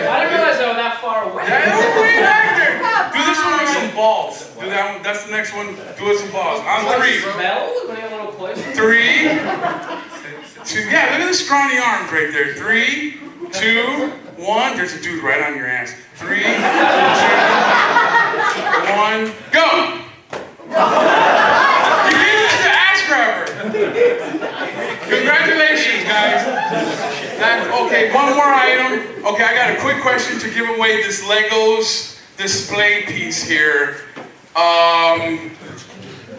I didn't realize they were that far away. Yeah, That's the next one. Do us applause. On 3. Rebel? When I have a little place? 3, 2. Yeah, look at the scrawny arms right there. 3, 2, 1. There's a dude right on your ass. 3, 2, 1. Go! You beat us to ass grabber. Congratulations, guys. Okay, one more item. Okay, I got a quick question to give away this Legos display piece here.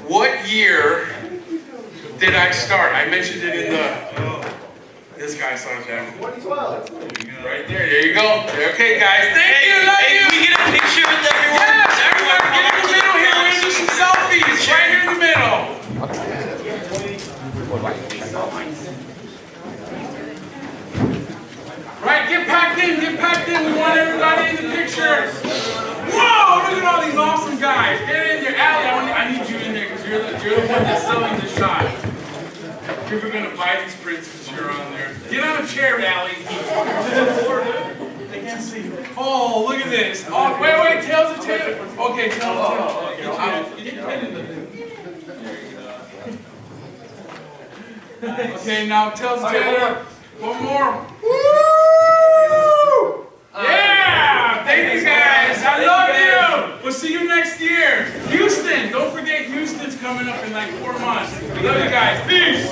What year did I start? I mentioned it in the... This guy saw that. 2012. Right there you go. Okay, guys, thank you, love you. Can we get a picture with everyone? Yes, everyone, get in the middle here. We're gonna do some selfies right here in the middle. Right, get packed in, get packed in. We want everybody in the picture. Whoa, look at all these awesome guys. Get in there. Allie, I need you in there because you're the one that's selling the shot. People are going to buy these prints because you're on there. Get on a chair, Allie. They can't see you. Oh, look at this. Oh, wait, tails of tail. Okay, tails of tail. Okay, now tails of tail. One more. Woo! Yeah! Thank you guys. I love you. We'll see you next year. Houston. Don't forget Houston's coming up in like 4 months. We love you guys. Peace.